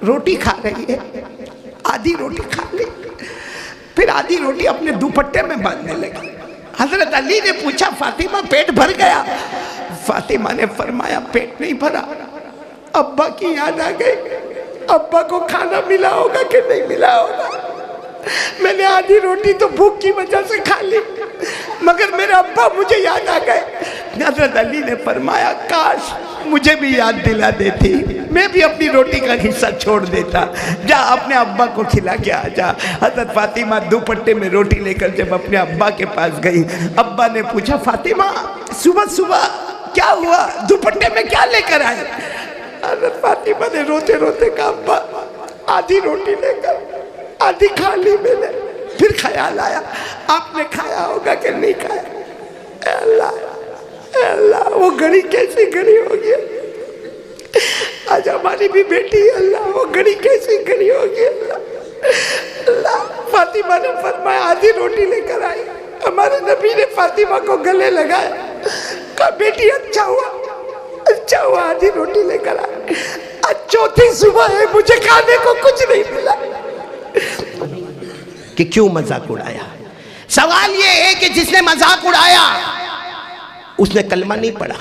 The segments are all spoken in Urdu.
روٹی کھا رہی ہے، آدھی روٹی کھا لی، پھر آدھی روٹی اپنے دوپٹے میں باندھنے لگی۔ حضرت علی نے پوچھا فاطمہ پیٹ بھر گیا؟ فاطمہ نے فرمایا پیٹ نہیں بھرا، ابا کی یاد آ گئی، ابا کو کھانا ملا ہوگا کہ نہیں ملا ہوگا، میں نے آدھی روٹی تو بھوک کی وجہ سے کھا لی، مگر میرے ابا مجھے یاد آ گئے۔ حضرت علی نے فرمایا کاش مجھے بھی یاد دلا دیتی، میں بھی اپنی روٹی کا حصہ چھوڑ دیتا، جا اپنے ابا کو کھلا کے آ جا۔ حضرت فاطمہ دوپٹے میں روٹی لے کر جب اپنے ابا کے پاس گئی، ابا نے پوچھا فاطمہ صبح صبح کیا ہوا، دوپٹے میں کیا لے کر آئے؟ حضرت فاطمہ نے روتے روتے کہا ابا آدھی روٹی لے کر آدھی کھا لی میں نے۔ پھر خیال آیا آپ نے کھایا ہوگا کہ نہیں کھایا۔ اے اللہ اے اللہ، وہ گھڑی کیسی گھڑی ہوگی، آج ہماری بھی بیٹی ہے اللہ، وہ گھڑی کیسی گھڑی ہوگی اللہ۔ فاطمہ نے فرمایا آدھی روٹی لے کر آئی، ہمارے نبی نے فاطمہ کو گلے لگایا، کہا بیٹی اچھا ہوا آدھی روٹی لے کر آئی، آج چوتھی صبح ہے مجھے کھانے کو کچھ نہیں ملا۔ کہ کیوں مذاق اڑایا؟ سوال یہ ہے کہ جس نے مذاق اڑایا اس نے کلمہ نہیں پڑھا،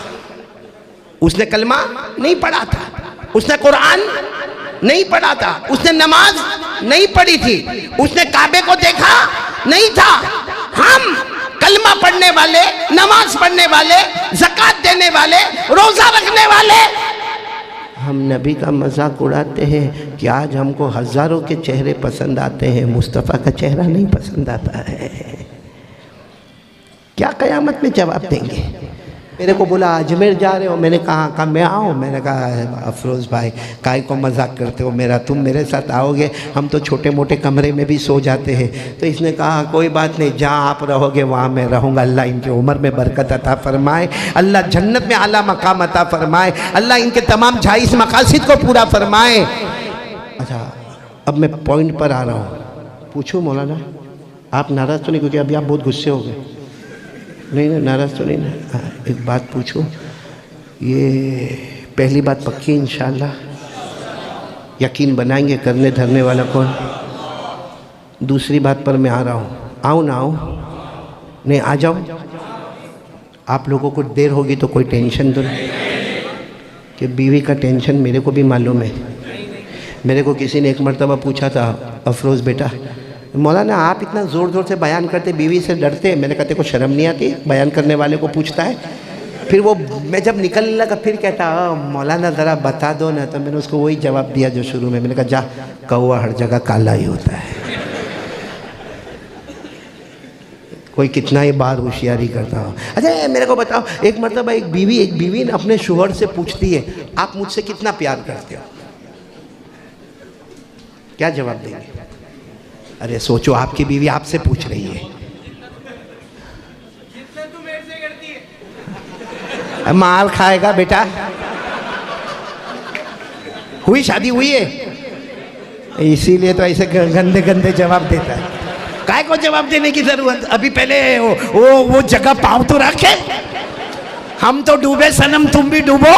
اس نے کلمہ نہیں پڑھا تھا، اس نے قرآن نہیں پڑھا تھا، اس نے نماز نہیں پڑھی تھی، اس نے کعبے کو دیکھا نہیں تھا۔ ہم کلمہ پڑھنے والے، نماز پڑھنے والے، زکوٰۃ دینے والے، روزہ رکھنے والے، ہم نبی کا مذاق اڑاتے ہیں کہ آج ہم کو ہزاروں کے چہرے پسند آتے ہیں، مصطفیٰ کا چہرہ نہیں پسند آتا ہے۔ کیا قیامت میں جواب دیں گے؟ میرے کو بولا اجمیر جا رہے ہو، میں نے کہا میں آؤں، میں نے کہا افروز بھائی کائے کو مذاق کرتے ہو میرا، تم میرے ساتھ آؤ گے، ہم تو چھوٹے موٹے کمرے میں بھی سو جاتے ہیں۔ تو اس نے کہا کوئی بات نہیں، جہاں آپ رہو گے وہاں میں رہوں گا، اللہ ان کی عمر میں برکت عطا فرمائے، اللہ جنت میں اعلیٰ مقام عطا فرمائے، اللہ ان کے تمام 26 مقاصد کو پورا فرمائے۔ اچھا اب میں پوائنٹ پر آ رہا ہوں، پوچھوں مولانا آپ ناراض تو نہیں، کیونکہ ابھی آپ بہت غصے ہو گئے؟ نہیں ناراض تو نہیں نا؟ ایک بات پوچھو، یہ پہلی بات پکی انشاءاللہ، یقین بنائیں گے کرنے دھرنے والا کون؟ دوسری بات پر میں آ رہا ہوں، آؤں نہ آؤں؟ نہیں آ جاؤ؟ آپ لوگوں کو دیر ہوگی تو کوئی ٹینشن تو نہیں؟ کہ بیوی کا ٹینشن میرے کو بھی معلوم ہے۔ میرے کو کسی نے ایک مرتبہ پوچھا تھا افروز بیٹا مولانا آپ اتنا زور زور سے بیان کرتے بیوی سے ڈرتے؟ میں نے کہا تیرے کو شرم نہیں آتی بیان کرنے والے کو پوچھتا ہے؟ پھر وہ میں جب نکلنے لگا پھر کہتا مولانا ذرا بتا دو نا، تو میں نے اس کو وہی جواب دیا جو شروع میں نے کہا جا کوا ہر جگہ کالا ہی ہوتا ہے، کوئی کتنا ہی بار ہوشیاری کرتا ہو۔ اچھا میرے کو بتاؤ، ایک مرتبہ ایک بیوی اپنے شوہر سے پوچھتی ہے آپ مجھ سے کتنا پیار کرتے ہو؟ کیا جواب دیں گے؟ ارے سوچو آپ کی بیوی آپ سے پوچھ رہی ہے، مال کھائے گا بیٹا؟ ہوئی شادی ہوئی ہے، اسی لیے تو ایسے گندے گندے جواب دیتا ہے۔ کائے کو جواب دینے کی ضرورت؟ ابھی پہلے وہ جگہ پاؤں تو رکھے، ہم تو ڈوبے صنم تم بھی ڈوبو۔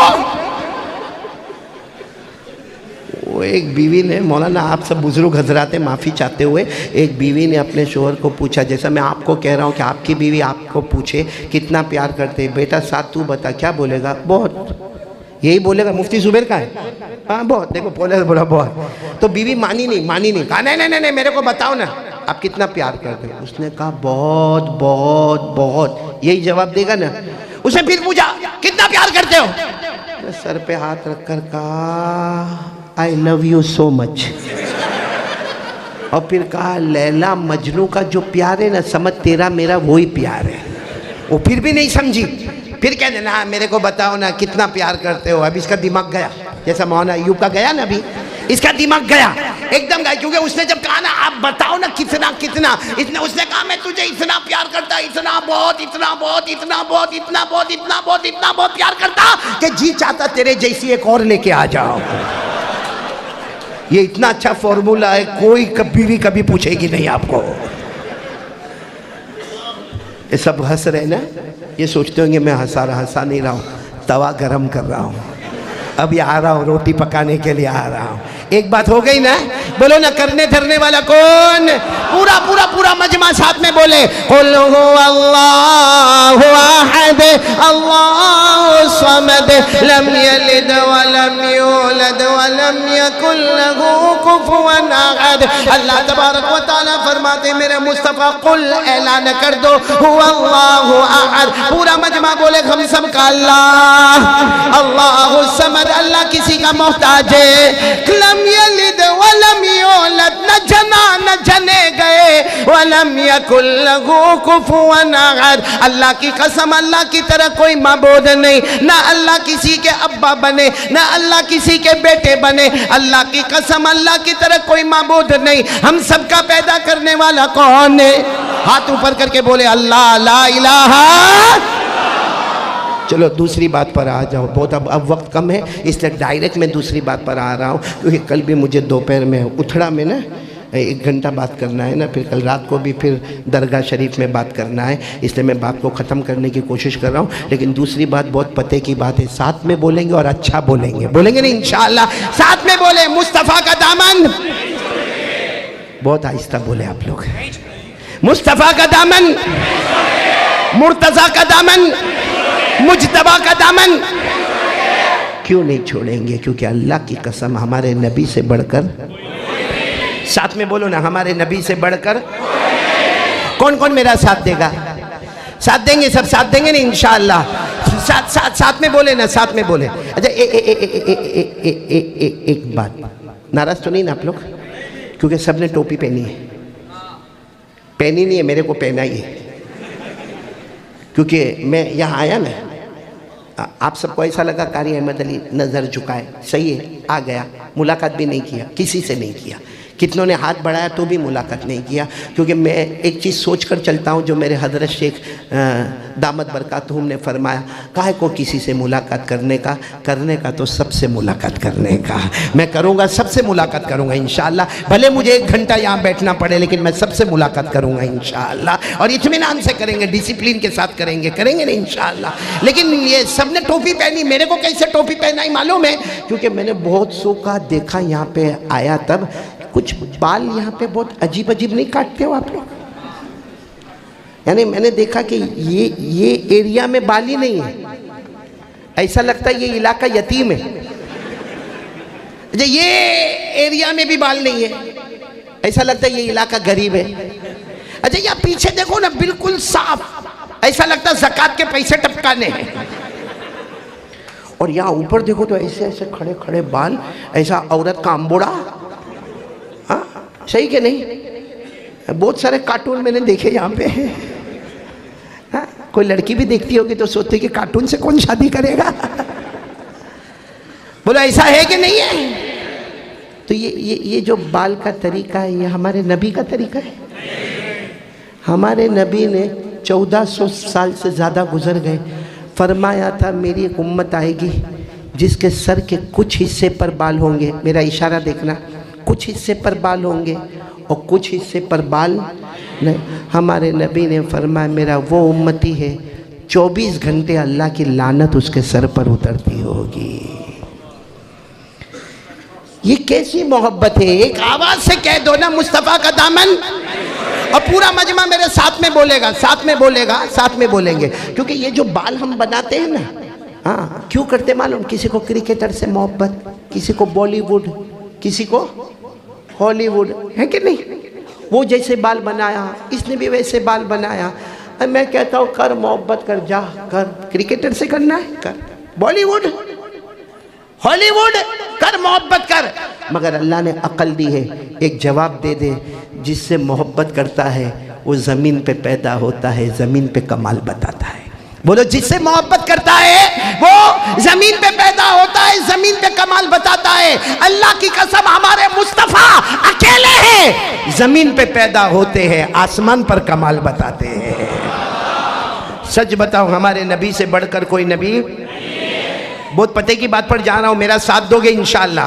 وہ ایک بیوی نے، مولانا آپ سب بزرگ حضرات معافی چاہتے ہوئے، ایک بیوی نے اپنے شوہر کو پوچھا، جیسا میں آپ کو کہہ رہا ہوں کہ آپ کی بیوی آپ کو پوچھے کتنا پیار کرتے، بیٹا ساتھ تو بتا، کیا بولے گا؟ بہت، یہی بولے گا۔ مفتی زبیر کا ہے ہاں بہت، دیکھو بولا بہت، تو بیوی مانی نہیں، کہا نہیں میرے کو بتاؤ نا آپ کتنا پیار کرتے؟ اس نے کہا بہت بہت بہت، یہی جواب دے گا نا؟ اس نے پھر پوچھا کتنا پیار کرتے ہو؟ سر پہ ہاتھ رکھ کر کہا I love you so much، اور پھر کہا لیلا مجنو کا جو پیار ہے نا سمجھ تیرا میرا وہی پیار ہے۔ وہ پھر بھی نہیں سمجھی، پھر کہہ دینا میرے کو بتاؤ نا کتنا پیار کرتے ہو۔ اب اس کا دماغ گیا، جیسا مولانا ایوب کا گیا نا، ابھی اس کا دماغ گیا، ایک دم گیا، کیونکہ اس نے جب کہا نا آپ بتاؤ نا کتنا، اس نے کہا میں تجھے اتنا پیار کرتا، اتنا بہت پیار کرتا کہ جی چاہتا تیرے جیسی ایک اور لے کے آ جاؤ۔ یہ اتنا اچھا فارمولہ ہے، کوئی کبھی پوچھے گی نہیں آپ کو۔ یہ سب ہنس رہے نا، یہ سوچتے ہوں گے میں ہنسا نہیں رہا ہوں، توا گرم کر رہا ہوں۔ ابھی آ رہا ہوں، روٹی پکانے کے لیے آ رہا ہوں۔ ایک بات ہو گئی نا؟ بولو نا، کرنے دھرنے والا کون؟ پورا پورا پورا مجمع ساتھ میں بولے، قل هو اللہ احد اللہ الصمد لم یلد ولم یولد ولم یکن لہ کفوا احد۔ اللہ تبارک و تعالیٰ فرماتے میرے مصطفیٰ قل اعلان کر دو هو اللہ احد، پورا مجمع بولے ہم سب کا اللہ اللہ الصمد، اللہ کسی کا محتاج ہے، لم یلد ولم یولد، نہ جنا نہ جنے گئے، ولم یکن لہ کفوا احد، اللہ کی قسم اللہ کی طرح کوئی معبود نہیں، نہ اللہ کسی کے ابا بنے، نہ اللہ کسی کے بیٹے بنے، اللہ کی قسم اللہ کی طرح کوئی معبود نہیں۔ ہم سب کا پیدا کرنے والا کون ہے؟ ہاتھ اوپر کر کے بولے اللہ لا الہ۔ چلو دوسری بات پر آ جاؤ، بہت اب وقت کم ہے اس لیے ڈائریکٹ میں دوسری بات پر آ رہا ہوں، کیونکہ کل بھی مجھے دوپہر میں اتھڑا میں نا 1 گھنٹہ بات کرنا ہے نا، پھر کل رات کو بھی پھر درگاہ شریف میں بات کرنا ہے، اس لیے میں بات کو ختم کرنے کی کوشش کر رہا ہوں۔ لیکن دوسری بات بہت پتے کی بات ہے، ساتھ میں بولیں گے اور اچھا بولیں گے، بولیں گے نا انشاءاللہ؟ ساتھ میں بولیں، مصطفیٰ کا دامن، بہت آہستہ بولے آپ لوگ، مصطفیٰ کا دامن، مرتضیٰ کا دامن، مجتبیٰ کا دامن کیوں نہیں چھوڑیں گے؟ کیونکہ اللہ کی قسم ہمارے نبی سے بڑھ کر، ساتھ میں بولو نا، ہمارے نبی سے بڑھ کر کون کون میرا ساتھ دے گا؟ ساتھ دیں گے، سب ساتھ دیں گے نا انشاءاللہ؟ ساتھ میں بولے نا، ساتھ میں بولے۔ اچھا ایک بات، ناراض تو نہیں نا آپ لوگ؟ کیونکہ سب نے ٹوپی پہنی ہے، پہنی نہیں ہے، میرے کو پہنا ہی ہے، کیونکہ میں یہاں آیا نا، آپ سب کو ایسا لگا قاری احمد علی نظر جھکائے، صحیح ہے، آ گیا، ملاقات بھی نہیں کیا، کسی سے نہیں کیا، کتنوں نے ہاتھ بڑھایا تو بھی ملاقات نہیں کیا، کیونکہ میں ایک چیز سوچ کر چلتا ہوں جو میرے حضرت شیخ دامت برکاتہم نے فرمایا، کاہے کو کسی سے ملاقات کرنے کا تو سب سے ملاقات کرنے کا۔ میں کروں گا، سب سے ملاقات کروں گا انشاءاللہ، بھلے مجھے 1 گھنٹہ یہاں بیٹھنا پڑے لیکن میں سب سے ملاقات کروں گا انشاءاللہ، اور اطمینان سے کریں گے، ڈسپلین کے ساتھ کریں گے نا انشاءاللہ۔ لیکن یہ سب نے ٹوپی پہنی، میرے کو کیسے ٹوپی پہنائی معلوم ہے؟ کیونکہ میں نے بہت سو کا دیکھا، یہاں پہ آیا تب کچھ بال یہاں پہ بہت عجیب نہیں کاٹتے ہو آپ لوگ؟ یعنی میں نے دیکھا کہ یہ ایریا میں بال ہی نہیں ہے، ایسا لگتا ہے یہ علاقہ یتیم ہے۔ یہ ایریا میں بھی بال نہیں ہے، ایسا لگتا ہے یہ علاقہ غریب ہے۔ اچھا یہ پیچھے دیکھو نا، بالکل صاف، ایسا لگتا ہے زکوٰۃ کے پیسے ٹپکانے ہیں۔ اور یہاں اوپر دیکھو تو ایسے ایسے کھڑے کھڑے بال، ایسا عورت کا امبوڑا، ہاں صحیح کہ نہیں؟ بہت سارے کارٹون میں نے دیکھے یہاں پہ، ہاں کوئی لڑکی بھی دیکھتی ہوگی تو سوچتی کہ کارٹون سے کون شادی کرے گا؟ بولو ایسا ہے کہ نہیں ہے؟ تو یہ جو بال کا طریقہ ہے یہ ہمارے نبی کا طریقہ ہے۔ ہمارے نبی نے 1400 سال سے زیادہ گزر گئے، فرمایا تھا میری ایک امت آئے گی جس کے سر کے کچھ حصے پر بال ہوں گے، میرا اشارہ دیکھنا، کچھ حصے پر بال ہوں گے اور کچھ حصے پر بال نہیں۔ ہمارے نبی نے فرمایا میرا وہ امتی ہے 24 گھنٹے اللہ کی لعنت اس کے سر پر اترتی ہوگی۔ یہ کیسی محبت ہے؟ ایک آواز سے کہہ دو نا، مصطفیٰ کا دامن، اور پورا مجمع میرے ساتھ میں بولے گا، ساتھ میں بولے گا، ساتھ میں بولیں گے۔ کیونکہ یہ جو بال ہم بناتے ہیں نا، ہاں کیوں کرتے معلوم؟ کسی کو کرکٹر سے محبت، کسی کو بالی ووڈ، کسی کو ہالی ووڈ، ہے کہ نہیں؟ وہ جیسے بال بنایا، اس نے بھی ویسے بال بنایا۔ میں کہتا ہوں کر محبت کر، جا کر، کرکٹر سے کرنا ہے کر، بالی ووڈ، ہالی ووڈ کر، محبت کر، مگر اللہ نے عقل دی ہے، ایک جواب دے دے، جس سے محبت کرتا ہے وہ زمین پہ پیدا ہوتا ہے، زمین پہ کمال بتاتا ہے۔ بولو جس سے محبت کرتا ہے وہ زمین پہ پیدا ہوتا ہے، زمین پہ کمال بتاتا ہے۔ اللہ کی قسم ہمارے مصطفیٰ اکیلے ہیں، زمین پہ پیدا ہوتے ہیں، آسمان پر کمال بتاتے ہیں۔ سچ بتاؤ ہمارے نبی سے بڑھ کر کوئی نبی؟ بہت پتے کی بات پر جا رہا ہوں، میرا ساتھ دو گے انشاءاللہ؟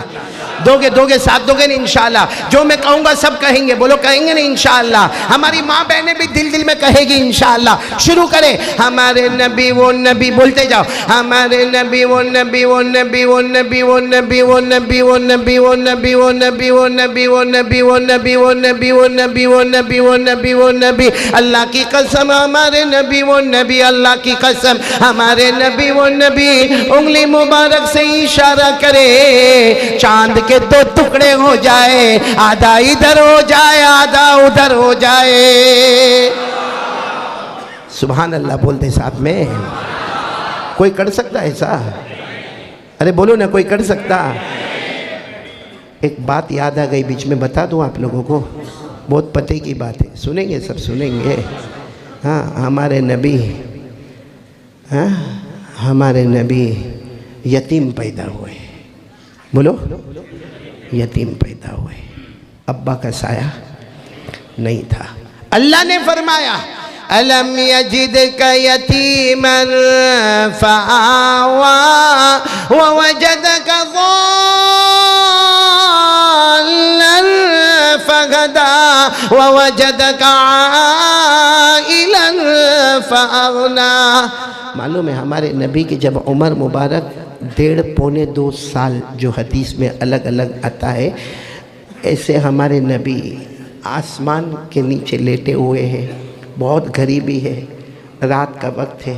دو گے ساتھ دو گے نا انشاءاللہ. جو میں کہوں گا سب کہیں گے. بولو کہیں گے نا انشاءاللہ. ہماری ماں بہنیں بھی دل میں کہے گی انشاءاللہ. شروع کریں. ہمارے نبی وہ نبی, بولتے جاؤ. ہمارے نبی وہ نبی وہ نبی وہ نبی وہ نبی وہ نبی وہ نبی وہ نبی وہ نبی وہ نبی وہ نبی وہ نبی وہ نبی وہ نبی وہ نبی وہ نبی وہ نبی. اللہ کی قسم ہمارے نبی وہ نبی, اللہ کی قسم ہمارے نبی وہ نبی. انگلی مبارک سے اشارہ کرے, چاند کے دو ٹکڑے ہو جائے, آدھا ادھر ہو جائے آدھا ادھر ہو جائے. سبحان اللہ بولتے ساتھ میں. کوئی کر سکتا ہے ایسا؟ ارے بولو نا, کوئی کر سکتا؟ ایک بات یاد آ گئی بیچ میں, بتا دوں آپ لوگوں کو, بہت پتے کی بات ہے, سنیں گے سب سنیں گے. ہاں ہمارے نبی, ہاں ہمارے نبی یتیم پیدا ہوئے. بولو, یتیم پیدا ہوئے, ابا کا سایہ نہیں تھا. اللہ نے فرمایا أَلَمْ يَجِدْكَ يَتِيمًا فَآوَى وَوَجَدَكَ ضَالًّا فَهَدَى وَوَجَدَكَ عَائِلًا فَأَغْنَى. معلوم ہے ہمارے نبی کی جب عمر مبارک 1.5-2 سال, جو حدیث میں الگ الگ آتا ہے, ایسے ہمارے نبی آسمان کے نیچے لیٹے ہوئے ہیں. بہت غریبی ہے, رات کا وقت ہے,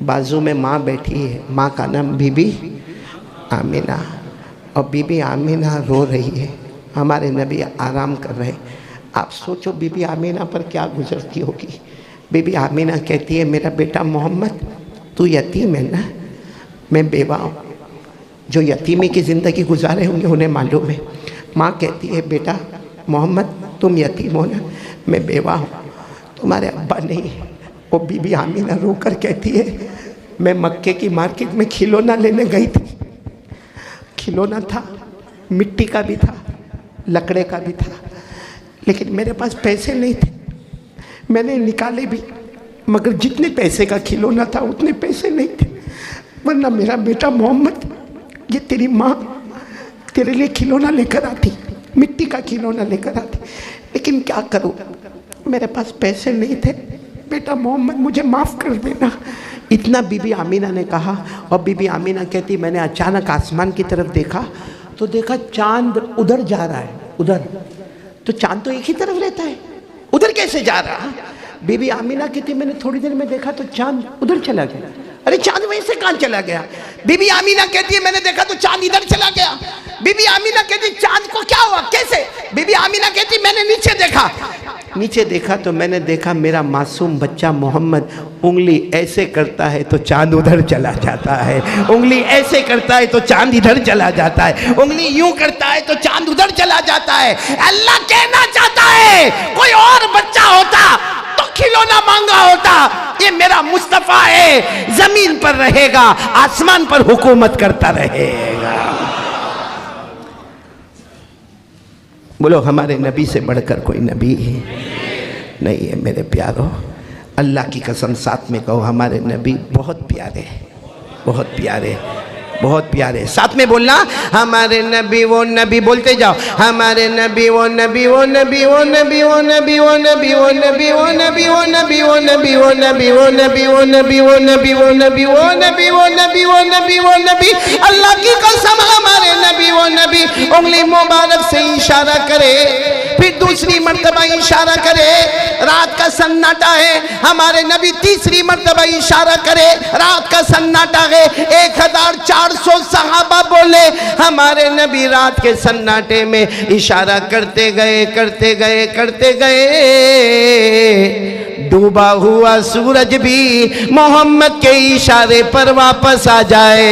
بازو میں ماں بیٹھی ہے, ماں کا نام بی بی آمینہ, اور بی بی آمینہ رو رہی ہے, ہمارے نبی آرام کر رہے. آپ سوچو بی بی آمینہ پر کیا گزرتی ہوگی. بی بی آمینہ کہتی ہے میرا بیٹا محمد تو یتیم ہے نا, میں بیوہ ہوں. جو یتیمی کی زندگی گزارے ہوں گے انہیں معلوم ہے. ماں کہتی ہے بیٹا محمد تم یتیم ہو نا, میں بیوہ ہوں, تمہارے ابا نہیں. وہ بی بی آمینہ رو کر کہتی ہے میں مکے کی مارکیٹ میں کھلونا لینے گئی تھی. کھلونا تھا, مٹی کا بھی تھا, لکڑے کا بھی تھا, لیکن میرے پاس پیسے نہیں تھے. میں نے نکالے بھی, مگر جتنے پیسے کا کھلونا تھا اتنے پیسے نہیں تھے. ورنہ میرا بیٹا محمد, یہ تیری ماں تیرے لیے کھلونا لے کر آتی, مٹی کا کھلونا لے کر آتی, لیکن کیا کروں میرے پاس پیسے نہیں تھے. بیٹا محمد مجھے معاف کر دینا. اتنا بی بی آمینہ نے کہا. اور بی بی آمینہ کہتی میں نے اچانک آسمان کی طرف دیکھا تو دیکھا چاند ادھر جا رہا ہے, ادھر. تو چاند تو ایک ہی طرف رہتا ہے, ادھر کیسے جا رہا؟ بی بی آمینہ کہتی میں نے تھوڑی دیر میں دیکھا تو چاند ادھر چلا گیا. ارے چاند وہیں سے کہاں چلا گیا؟ بی بی آمینہ کہتی ہے میں نے دیکھا تو چاند ادھر چلا گیا. بی بی آمینہ کہتی چاند کو کیا ہوا, کیسے؟ بی بی آمینہ کہتی میں نے نیچے دیکھا تو میں نے دیکھا میرا معصوم بچہ محمد انگلی ایسے کرتا ہے تو چاند ادھر چلا جاتا ہے, انگلی ایسے کرتا ہے تو چاند ادھر چلا جاتا ہے, انگلی یوں کرتا ہے تو چاند ادھر چلا جاتا ہے. اللہ کہنا چاہتا ہے کوئی اور بچہ ہوتا تو کھلونا مانگا ہوتا. یہ میرا مصطفیٰ ہے, زمین پر رہے گا, آسمان پر حکومت کرتا رہے گا. بولو ہمارے نبی سے بڑھ کر کوئی نبی نہیں ہے میرے پیارو. اللہ کی قسم ساتھ میں کہو ہمارے نبی بہت پیارے, بہت پیارے, بہت پیارے. ساتھ میں بولنا ہمارے نبی وہ نبی, بولتے جاؤ ہمارے نبی وہ نبی وہ نبی وہ نبی وہ نبی وہ نبی وہ نبی وہ نبی وہ نبی وہ نبی وہ نبی وہ نبی وہ نبی وہ نبی وہ نبی وہ نبی وہ نبی وہ نبی وہ نبی. اللہ کی قسم ہمارے نبی وہ نبی. انگلی مبارک سے اشارہ کرے, پھر دوسری مرتبہ اشارہ کرے, رات کا سناٹا ہے. ہمارے نبی تیسری مرتبہ اشارہ کرے, رات کا سناٹا ہے. 1400 صحابہ بولے, ہمارے نبی رات کے سناٹے میں اشارہ کرتے گئے کرتے گئے کرتے گئے. ڈوبا ہوا سورج بھی محمد کے اشارے پر واپس آ جائے.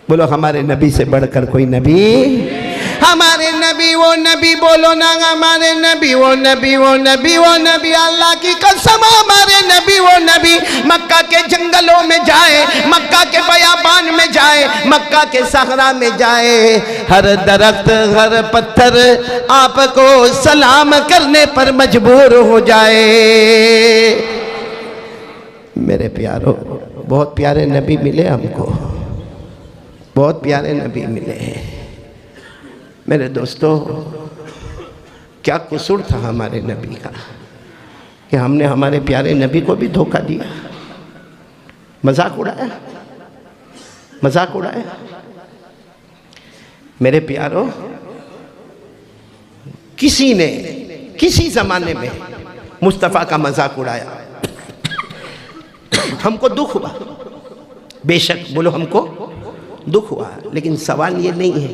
بولو ہمارے نبی سے بڑھ کر کوئی نبی. ہمارے نبی وہ نبی, بولو نا ہمارے نبی وہ نبی وہ نبی وہ نبی. اللہ کی قسم ہمارے نبی وہ نبی. مکہ کے جنگلوں میں جائے, مکہ کے بیابان میں جائے, مکہ کے صحرا میں جائے, ہر درخت ہر پتھر آپ کو سلام کرنے پر مجبور ہو جائے. میرے پیارو, بہت پیارے نبی ملے ہم کو. بہت پیارے نبی ملے ہیں میرے دوستو۔ کیا قصور تھا ہمارے نبی کا کہ ہم نے ہمارے پیارے نبی کو بھی دھوکہ دیا، مذاق اڑایا، مذاق اڑایا۔ میرے پیاروں، کسی نے کسی زمانے میں مصطفیٰ کا مذاق اڑایا، ہم کو دکھ ہوا، بے شک بولو ہم کو دکھ ہوا، لیکن سوال یہ نہیں ہے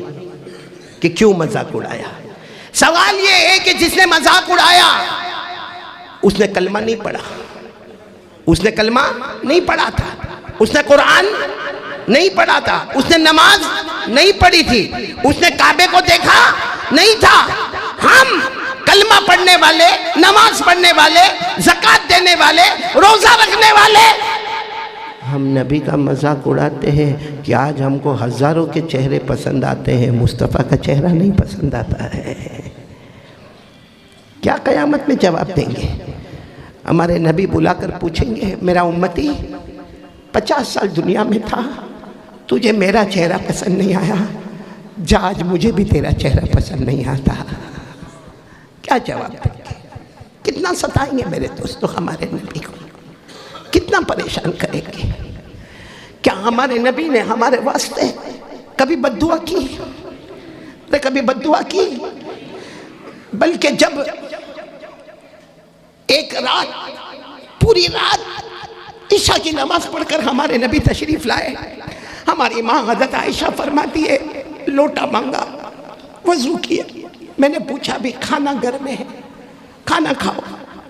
کہ کیوں مذاق اڑایا۔ سوال یہ ہے کہ جس نے مذاق اڑایا اس نے کلمہ نہیں پڑھا، اس نے کلمہ نہیں پڑھا تھا، اس نے قرآن نہیں پڑھا تھا، اس نے نماز نہیں پڑھی تھی، اس نے کعبے کو دیکھا نہیں تھا۔ ہم کلمہ پڑھنے والے، نماز پڑھنے والے، زکوٰۃ دینے والے، روزہ رکھنے والے، ہم نبی کا مذاق اڑاتے ہیں کہ آج ہم کو ہزاروں کے چہرے پسند آتے ہیں، مصطفیٰ کا چہرہ نہیں پسند آتا ہے۔ کیا قیامت میں جواب دیں گے؟ ہمارے نبی بلا کر پوچھیں گے، میرا امتی 50 سال دنیا میں تھا، تجھے میرا چہرہ پسند نہیں آیا، جا آج مجھے بھی تیرا چہرہ پسند نہیں آتا۔ کیا جواب دیں گے؟ کتنا ستائیں گے میرے دوستو ہمارے نبی کو، کتنا پریشان کریں گے۔ کیا ہمارے نبی نے ہمارے واسطے کبھی بد دعا کی؟ نے کبھی بد دعا کی؟ بلکہ جب ایک رات، پوری رات عشاء کی نماز پڑھ کر ہمارے نبی تشریف لائے، ہماری ماں حضرت عائشہ فرماتی ہے لوٹا مانگا، وضو کیا، میں نے پوچھا بھی کھانا گھر میں ہے، کھانا کھاؤ،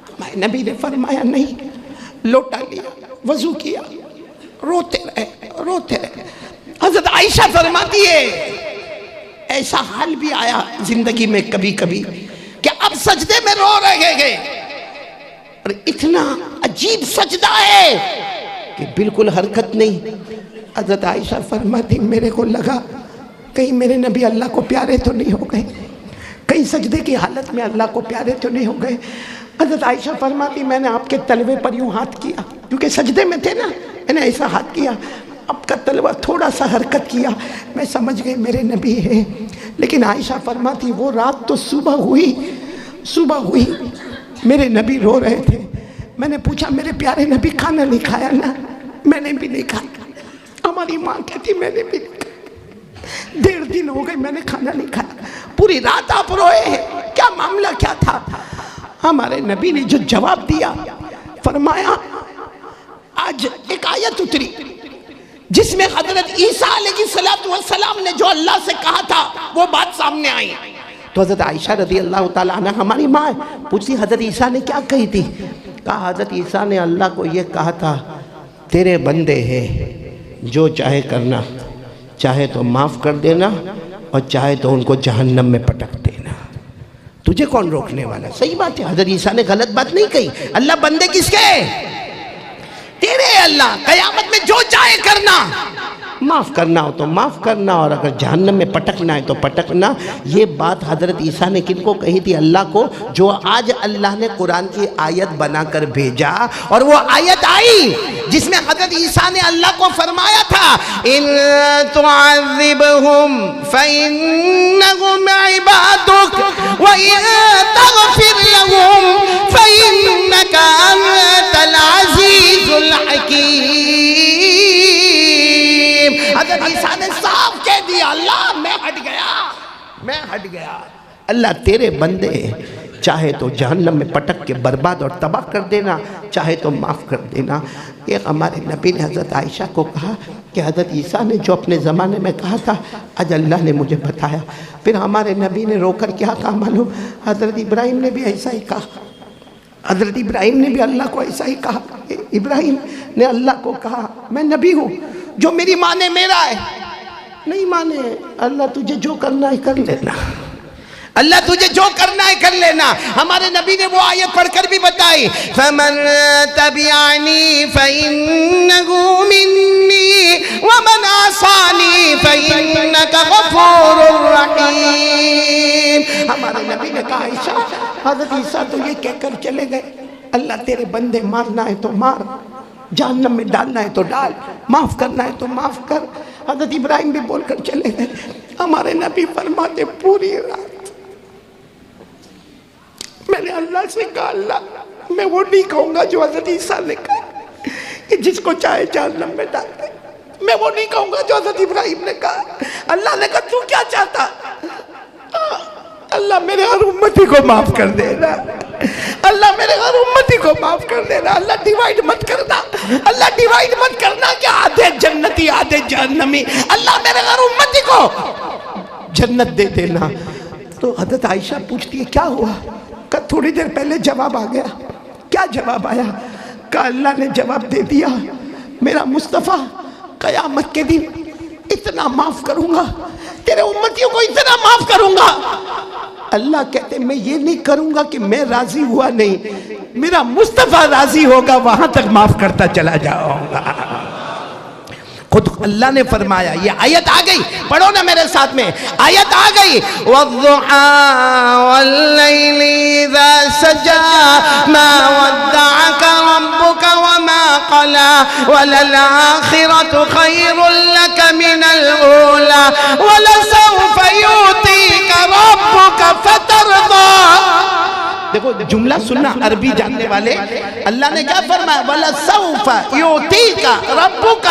ہمارے نبی نے فرمایا نہیں، لوٹا لیا، وضو کیا، روتے رہے۔ حضرت عائشہ فرماتی ہے ایسا حال بھی آیا زندگی میں کبھی کبھی کہ اب سجدے میں رو رہے گئے اور اتنا عجیب سجدہ ہے کہ بالکل حرکت نہیں۔ حضرت عائشہ فرماتی میرے کو لگا کہیں میرے نبی اللہ کو پیارے تو نہیں ہو گئے، کہیں سجدے کی حالت میں اللہ کو پیارے تو نہیں ہو گئے۔ حضرت عائشہ فرماتی میں نے آپ کے تلوے پر یوں ہاتھ کیا، کیونکہ سجدے میں تھے نا، میں نے ایسا ہاتھ کیا، آپ کا تلوہ تھوڑا سا حرکت کیا، میں سمجھ گئی میرے نبی ہے۔ لیکن عائشہ فرماتی وہ رات تو صبح ہوئی میرے نبی رو رہے تھے، میں نے پوچھا میرے پیارے نبی کھانا نہیں کھایا نا؟ میں نے بھی نہیں کھایا۔ ہماری ماں کہتی میں نے بھی نہیں کھایا، 1.5 دن ہو گئے میں نے کھانا نہیں کھایا، پوری رات آپ روئے ہیں، کیا معاملہ کیا تھا؟ ہمارے نبی نے جو جواب دیا، فرمایا آج ایک آیت اتری جس میں حضرت عیسیٰ علیہ السلام نے جو اللہ سے کہا تھا وہ بات سامنے آئی۔ تو حضرت عائشہ رضی اللہ تعالیٰ عنہ ہماری ماں ہے، پوچھتی حضرت عیسیٰ نے کیا کہی تھی؟ کہا حضرت عیسیٰ نے اللہ کو یہ کہا تھا تیرے بندے ہیں، جو چاہے کرنا، چاہے تو معاف کر دینا اور چاہے تو ان کو جہنم میں پٹک دینا، تجھے کون روکنے والا؟ صحیح بات ہے، حضرت عیسیٰ نے غلط بات نہیں کہی۔ اللہ بندے کس کے؟ تیرے اللہ، قیامت میں جو چاہے کرنا، معاف کرنا ہو تو معاف کرنا، اور اگر جہنم میں پٹکنا ہے تو پٹکنا۔ یہ بات حضرت عیسیٰ نے کن کو کہی تھی؟ اللہ کو، جو آج اللہ نے قرآن کی آیت بنا کر بھیجا، اور وہ آیت آئی جس میں حضرت عیسیٰ نے اللہ کو فرمایا تھا ان تعذبہم فإنہم عبادک وإن تغفر لہم فإنک انت العزیز الحکیم۔ حضرت عیسیٰ نے صاف کہہ دیا اللہ میں ہٹ گیا، اللہ تیرے بندے چاہے تو جہنم میں پٹک کے برباد اور تباہ کر دینا، چاہے تو معاف کر دینا۔ ایک ہمارے نبی نے حضرت عائشہ کو کہا کہ حضرت عیسیٰ نے جو اپنے زمانے میں کہا تھا آج اللہ نے مجھے بتایا۔ پھر ہمارے نبی نے رو کر کیا کہا معلوم؟ حضرت ابراہیم نے بھی ایسا ہی کہا، حضرت ابراہیم نے بھی اللہ کو ایسا ہی کہا۔ ابراہیم نے اللہ کو کہا میں نبی ہوں، جو میری مانے میرا ہے، نہیں مانے اللہ تجھے جو کرنا ہے کر لینا، اللہ تجھے جو کرنا ہے کر لینا۔ ہمارے نبی نے وہ آیت پڑھ کر بھی بتائی فَمَن تَبِعَنِي فَإِنَّهُ مِنِّي وَمَنْ عَصَانِي فَإِنَّكَ غَفُورٌ رَحِيمٌ۔ ہمارے نبی نے کہا عائشہ حضرت عیسیٰ تو یہ کہہ کر چلے گئے اللہ تیرے بندے مارنا ہے تو مار، جہنم میں ڈالنا ہے تو ڈال، معاف کرنا ہے تو معاف کر۔ حضرت ابراہیم بھی بول کر چلے گئے. ہمارے نبی فرماتے پوری رات میں نے اللہ سے کہا اللہ میں وہ نہیں کہوں گا جو حضرت عیسیٰ نے کہا کہ جس کو چاہے جہنم میں ڈال دے. میں وہ نہیں کہوں گا جو حضرت ابراہیم نے کہا. اللہ نے کہا تو کیا چاہتا؟ اللہ میرے ہر امتی کو معاف کر دینا. اللہ میرے ہر امتی کو معاف کر دینا. اللہ ڈیوائیڈ مت کرنا. اللہ ڈیوائیڈ مت کرنا کہ آدھے جنتی آدھے جہنمی. اللہ میرے ہر امتی کو جنت دے دینا. تو حضرت عائشہ پوچھتی ہے کیا ہوا؟ کہ تھوڑی دیر پہلے جواب آ گیا. کیا جواب آیا؟ کہ اللہ نے جواب دے دیا میرا مصطفیٰ قیامت کے دن اتنا معاف کروں گا تیرے امتیوں کو اتنا معاف کروں گا. اللہ کہتے میں یہ نہیں کروں گا کہ میں راضی ہوا نہیں, میرا مصطفیٰ راضی ہوگا وہاں تک معاف کرتا چلا جاؤں گا. خود اللہ نے فرمایا. یہ آیت آ گئی, پڑھو نا میرے ساتھ میں, آیت آ گئی وَالضُّحَىٰ وَاللَّيْلِ إِذَا سَجَىٰ مَا وَدَّعَكَ رَبُّكَ وَمَا قَلَىٰ وَلَلْآخِرَةُ خَيْرٌ لَكَ مِنَ الْأُولَىٰ وَلَسَوْفَ يُعْطِيكَ رَبُّكَ فَتَرْضَىٰ. دیکھو جملہ سننا عربی جاننے والے, اللہ نے کیا فرمایا وَلَسَوْفَ يُعْطِيكَ رَبُّكَ.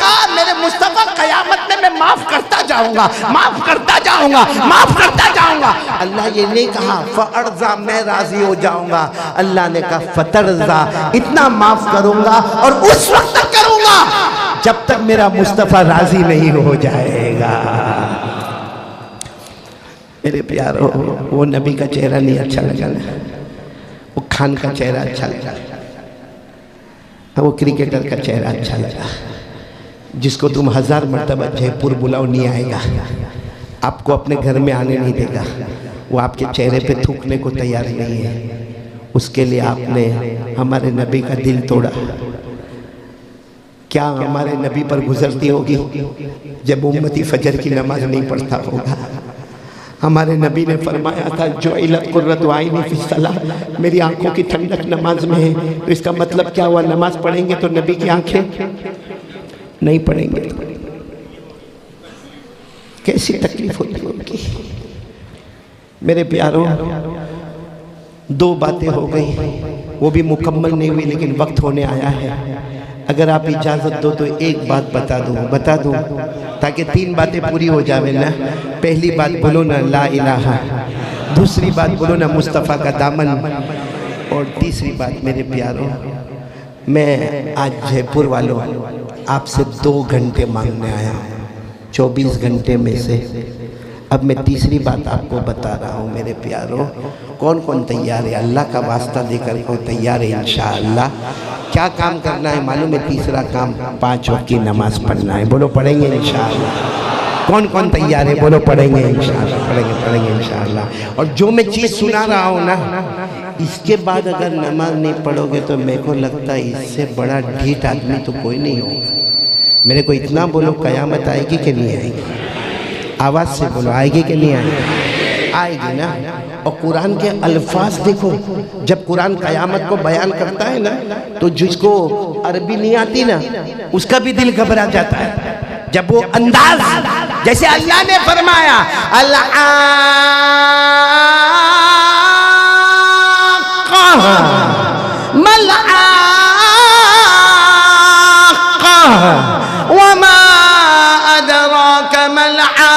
کہا میرے مصطفیٰ قیامت میں معاف کرتا جاؤں گا, معاف کرتا جاؤں گا, معاف کرتا جاؤں گا. اللہ یہ نہیں کہا فَأَرْضَى میں راضی ہو جاؤں گا. اللہ نے کہا فَتَرْضَى اتنا معاف کروں گا اور اس وقت تک کروں گا جب تک میرا مصطفیٰ راضی نہیں ہو جائے گا. میرے پیارو وہ نبی کا چہرہ نہیں اچھا لگا, وہ خان کا چہرہ اچھا لگا, وہ کرکٹر کا چہرہ اچھا لگا جس کو تم 1000 مرتبہ جے پور بلاؤ نہیں آئے گا, آپ کو اپنے گھر میں آنے نہیں دے گا, وہ آپ کے چہرے پہ تھوکنے کو تیار نہیں ہے. اس کے لیے آپ نے ہمارے نبی کا دل توڑا. کیا ہمارے نبی پر گزرتی ہوگی جب امتی فجر کی نماز نہیں پڑھتا ہوگا؟ ہمارے نبی نے فرمایا تھا جُعِلَتْ قُرَّةُ عَيْنِي فِي الصَّلَاةِ, میری آنکھوں کی ٹھنڈک نماز میں ہے. تو اس کا مطلب کیا ہوا؟ نماز پڑھیں گے تو نبی کی آنکھیں نہیں پڑھیں گے. کیسی تکلیف ہوتی ہوگی میرے پیاروں. 2 باتیں ہو گئی, وہ بھی مکمل نہیں ہوئی لیکن وقت ہونے آیا ہے. اگر آپ اجازت دو تو ایک بات بتا دوں تاکہ 3 باتیں پوری ہو جاویں نا. پہلی بات بولو نا لا الہ, دوسری بات بولو نا مصطفیٰ کا دامن, اور تیسری بات میرے پیاروں میں آج جے پور والوں آپ سے 2 گھنٹے مانگنے آیا ہوں 24 گھنٹے میں سے. اب میں تیسری بات آپ کو بتا رہا ہوں میرے پیاروں. کون کون تیار ہے؟ اللہ کا واسطہ دے کر کو تیار ہے انشاءاللہ. کیا کام کرنا ہے معلوم ہے؟ تیسرا کام 5 وقت کی نماز پڑھنا ہے. بولو پڑھیں گے انشاءاللہ. کون کون تیار ہے؟ بولو پڑھیں گے انشاءاللہ. پڑھیں گے انشاءاللہ. اور جو میں چیز سنا رہا ہوں نا, اس کے بعد اگر نماز نہیں پڑھو گے تو میرے کو لگتا ہے اس سے بڑا ڈھیٹ آدمی تو کوئی نہیں ہوگا. میرے کو اتنا بولو قیامت آئے گی کہ نہیں آئے گی؟ آواز سے بولو, آئے گی کہ نہیں آئے گی؟ آئے گی نا. اور قرآن کے الفاظ دیکھو, جب قرآن قیامت کو بیان کرتا ہے نا تو جس کو عربی نہیں آتی نا اس کا بھی دل گھبرا جاتا ہے. جب وہ انداز جیسے اللہ نے فرمایا وما أدراك ما الحاقة.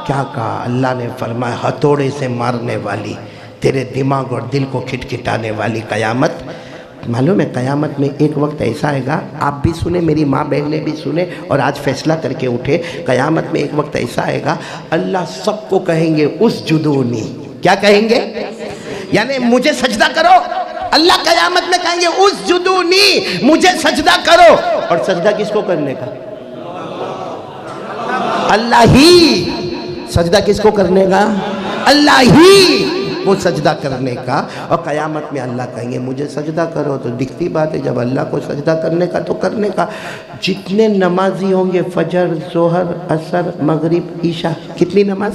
کیا کہا اللہ نے؟ فرمایا ہتھوڑے سے مارنے والی, تیرے دماغ اور دل کو کھٹکھٹانے والی قیامت. معلوم ہے قیامت میں ایک وقت ایسا آئے گا, آپ بھی سنیں, میری ماں بہن نے بھی سنے اور آج فیصلہ کر کے اٹھے. قیامت میں ایک وقت ایسا آئے گا اللہ سب کو کہیں گے اسجدونی. کیا کہیں گے؟ یعنی مجھے سجدہ کرو. اللہ قیامت میں کہیں گے اسجدونی, مجھے سجدہ کرو. اور سجدہ کس کو کرنے کا؟ اللہ ہی. سجدہ کس کو کرنے کا؟ اللہ ہی کو سجدہ کرنے کا. اور قیامت میں اللہ کہیں گے مجھے سجدہ کرو. تو دکھتی بات ہے جب اللہ کو سجدہ کرنے کا تو کرنے کا. جتنے نمازی ہوں گے فجر, ظہر, عصر, مغرب, عشاء, کتنی نماز؟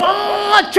5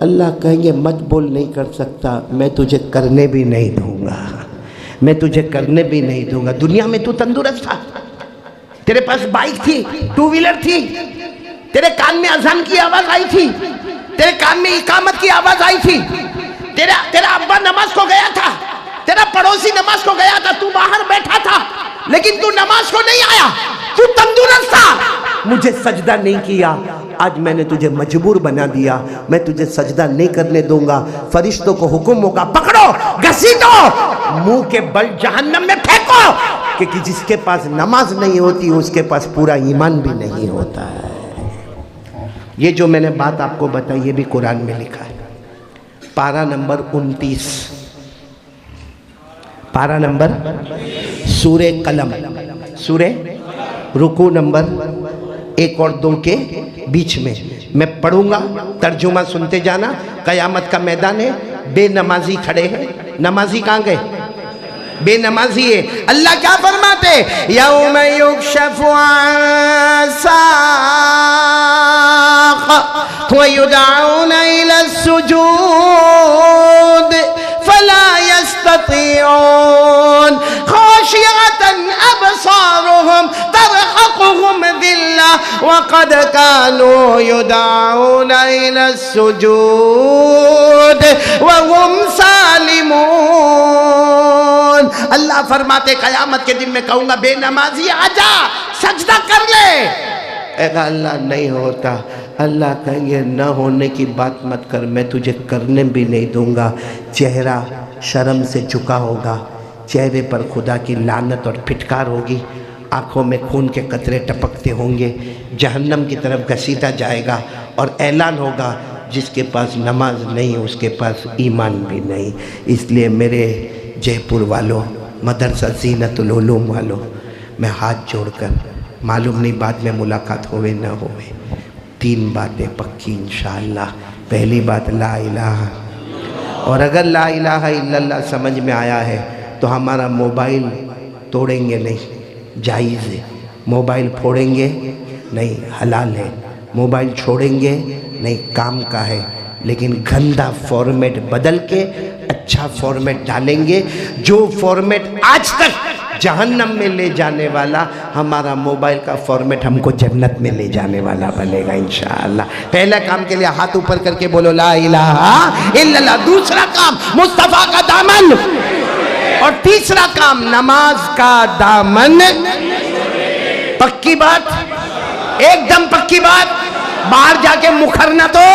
اللہ کہیں گے مت بول، نہیں کر سکتا، میں تجھے کرنے بھی نہیں دوں گا، میں تجھے کرنے بھی نہیں دوں گا۔ دنیا میں تو تندرست تھا، تیرے پاس بائک تھی، ٹو ویلر تھی، تیرے کان میں اذان کی آواز آئی تھی، تیرے کان میں اقامت کی آواز آئی تھی، تیرا ابا نماز کو گیا تھا، تیرا پڑوسی نماز کو گیا تھا، تو باہر بیٹھا تھا لیکن تو نماز کو نہیں آیا، تو تندرست تھا، مجھے سجدہ نہیں کیا، آج میں نے تجھے مجبور بنا دیا، میں تجھے سجدہ نہیں کرنے دوں گا۔ فرشتوں کو حکم ہوگا پکڑو، گھسیٹو، منہ کے بل جہنم میں پھینکو، کہ جس کے پاس نماز نہیں ہوتی اس کے پاس پورا ایمان بھی نہیں ہوتا ہے۔ یہ جو میں نے بات آپ کو بتائی یہ بھی قرآن میں لکھا ہے، پارہ نمبر 29، پارہ نمبر سورہ قلم، سورہ رکوع نمبر 1 اور 2 کے بیچ میں پڑھوں گا، ترجمہ سنتے جانا۔ قیامت کا میدان ہے، بے نمازی کھڑے ہیں، نمازی کہاں گئے؟ بے نمازی ہے۔ اللہ کیا فرماتے؟ یوم یکشف عن ساق ویدعون الی السجود فلا يستطيعون خاشعة أبصارهم ترهقهم ذلة وقد كانوا يدعون إلى السجود وهم سالمون۔ اللہ فرماتے قیامت کے دن میں کہوں گا بے نمازی آجا سجدہ کر لے، اللہ نہیں ہوتا، اللہ کہیں گے نہ ہونے کی بات مت کر، میں تجھے کرنے بھی نہیں دوں گا۔ چہرہ شرم سے جھکا ہوگا، چہرے پر خدا کی لعنت اور پھٹکار ہوگی، آنکھوں میں خون کے قطرے ٹپکتے ہوں گے، جہنم کی طرف گھسیٹا جائے گا، اور اعلان ہوگا جس کے پاس نماز نہیں اس کے پاس ایمان بھی نہیں۔ اس لیے میرے جے پور والوں، مدرسہ زینت العلوم والوں، میں ہاتھ جوڑ کر، معلوم نہیں بعد میں ملاقات ہوئے نہ ہوئے، 3 باتیں پکی انشاءاللہ۔ پہلی بات لا الہ، اور اگر لا الہ الا اللہ سمجھ میں آیا ہے تو ہمارا موبائل توڑیں گے نہیں، جائز ہے، موبائل پھوڑیں گے نہیں، حلال ہے، موبائل چھوڑیں گے نہیں، کام کا ہے، لیکن گندہ فارمیٹ بدل کے اچھا فارمیٹ ڈالیں گے، جو فارمیٹ آج تک جہنم میں لے جانے والا، ہمارا موبائل کا فارمیٹ ہم کو جنت میں لے جانے والا بنے گا انشاءاللہ۔ پہلا کام کے لیے ہاتھ اوپر کر کے بولو لا الہ الا اللہ۔ دوسرا کام مصطفیٰ کا دامن، اور تیسرا کام نماز کا دامن۔ پکی بات، ایک دم پکی بات، باہر جا کے مکھرنا تو۔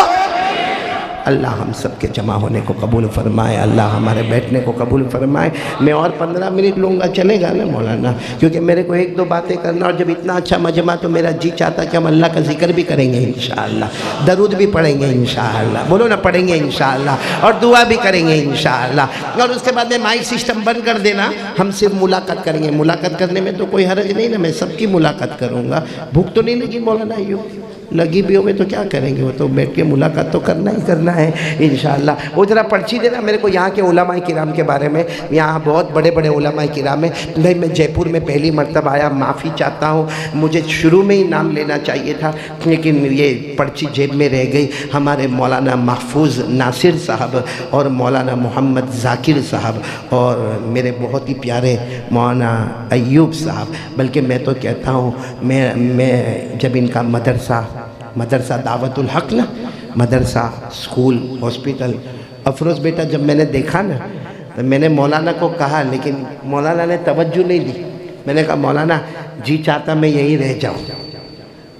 اللہ ہم سب کے جمع ہونے کو قبول فرمائے، اللہ ہمارے بیٹھنے کو قبول فرمائے۔ میں اور 15 منٹ لوں گا، چلے گا نا مولانا؟ کیونکہ میرے کو 1-2 باتیں کرنا، اور جب اتنا اچھا مجمع تو میرا جی چاہتا کہ ہم اللہ کا ذکر بھی کریں گے انشاءاللہ، درود بھی پڑھیں گے انشاءاللہ، بولو نا پڑھیں گے انشاءاللہ، اور دعا بھی کریں گے انشاءاللہ۔ اور اس کے بعد میں مائک سسٹم بند کر دینا، ہم صرف ملاقات کریں گے۔ ملاقات کرنے میں تو کوئی حرج نہیں نا، میں سب کی ملاقات کروں گا۔ بھوک تو نہیں لگی مولانا؟ ایوب لگی بھی ہوگی تو کیا کریں گے، وہ تو بیٹھ کے ملاقات تو کرنا ہی کرنا ہے انشاءاللہ۔ وہ ذرا پرچی دینا میرے کو یہاں کے علماء کرام کے بارے میں، یہاں بہت بڑے بڑے علماء کرام ہیں بھائی۔ میں جے پور میں پہلی مرتبہ آیا، معافی چاہتا ہوں، مجھے شروع میں ہی نام لینا چاہیے تھا لیکن یہ پرچی جیب میں رہ گئی۔ ہمارے مولانا محفوظ ناصر صاحب اور مولانا محمد ذاکر صاحب اور میرے بہت ہی پیارے مولانا ایوب صاحب، بلکہ میں تو کہتا ہوں میں جب ان کا مدرسہ دعوت الحق نا، مدرسہ، اسکول، ہاسپٹل، افروز بیٹا جب میں نے دیکھا نا تو میں نے مولانا کو کہا، لیکن مولانا نے توجہ نہیں دی۔ میں نے کہا مولانا جی چاہتا میں یہی رہ جاؤں،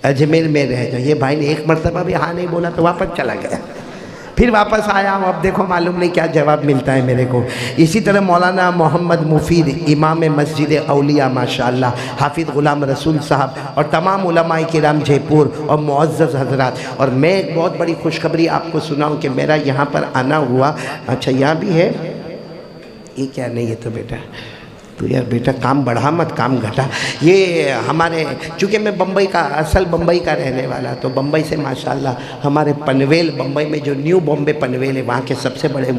اجمیر میں رہ جاؤں۔ یہ بھائی نے ایک مرتبہ بھی ہاں نہیں بولا تو واپس چلا گیا۔ پھر واپس آیا ہوں، اب دیکھو معلوم نہیں کیا جواب ملتا ہے میرے کو۔ اسی طرح مولانا محمد مفید امام مسجد اولیاء ماشاءاللہ، حافظ غلام رسول صاحب اور تمام علماء کرام جے پور اور معزز حضرات۔ اور میں ایک بہت بڑی خوشخبری آپ کو سناؤں کہ میرا یہاں پر آنا ہوا۔ اچھا یہاں بھی ہے، یہ کیا نہیں ہے تو بیٹا تو یار بیٹا کام بڑھا مت، کام گھٹا۔ یہ ہمارے، چونکہ میں بمبئی کا، اصل بمبئی کا رہنے والا، تو بمبئی سے ماشاءاللہ ہمارے پنویل، بمبئی میں جو نیو بامبے پنویل ہے وہاں کے سب سے بڑے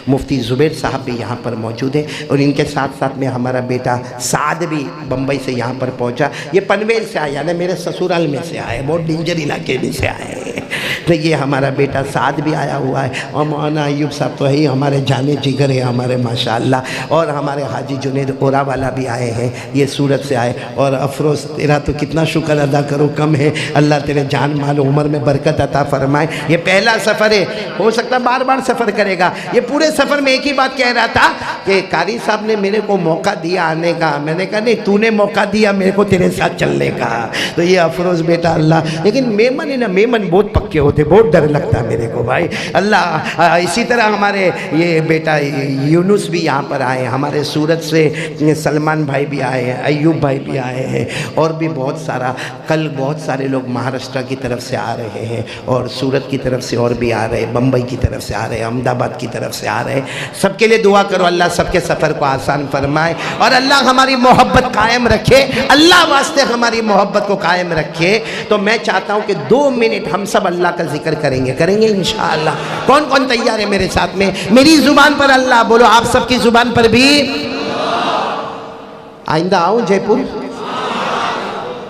مفتی زبیر صاحب بھی یہاں پر موجود ہیں، اور ان کے ساتھ ساتھ میں ہمارا بیٹا سعد بھی بمبئی سے یہاں پر پہنچا۔ یہ پنویل سے آیا نا، میرے سسرال میں سے آئے، بہت ڈینجر علاقے میں سے آئے، تو یہ ہمارا بیٹا سعد بھی آیا ہوا ہے، اور مولانا ایوب صاحب تو ہے ہی ہمارے جانے جگر ہیں ہمارے ماشاءاللہ، اور ہمارے حاجی جنید اورا والا بھی آئے ہیں، یہ سورت سے آئے۔ اور افروز تیرا تو کتنا شکر ادا کرو کم ہے، اللہ تیرے جان مال عمر میں برکت عطا فرمائے۔ یہ پہلا سفر ہے، ہو سکتا بار بار سفر کرے گا۔ یہ پورے سفر میں ایک ہی بات کہہ رہا تھا کہ قاری صاحب نے میرے کو موقع دیا آنے کا، میں نے کہا نہیں تو نے موقع دیا میرے کو تیرے ساتھ چلنے کا۔ تو یہ افروز بیٹا اللہ، لیکن میمن ہے نا، میمن بہت پکے ہوتے، بہت ڈر لگتا ہے میرے کو بھائی اللہ۔ اسی طرح ہمارے یہ بیٹا یونس بھی یہاں پر آئے، ہمارے سورت سے سلمان بھائی بھی آئے ہیں، ایوب بھائی بھی آئے ہیں، اور بھی بہت سارا، کل بہت سارے لوگ مہاراشٹر کی طرف سے آ رہے ہیں، اور سورت کی طرف سے اور بھی آ رہے ہیں، بمبئی کی طرف سے آ رہے ہیں، احمد آباد کی طرف سے آ رہے ہیں۔ سب کے لیے دعا کرو اللہ سب کے سفر کو آسان فرمائے، اور اللہ ہماری محبت قائم رکھے، اللہ واسطے ہماری محبت کو قائم رکھے۔ تو میں چاہتا ہوں کہ 2 منٹ ہم سب اللہ کا ذکر کریں گے انشاءاللہ۔ کون کون تیار ہے میرے ساتھ میں؟ میری زبان پر اللہ بولو، آپ سب کی زبان پر بھی۔ آئندہ آؤں جے پور؟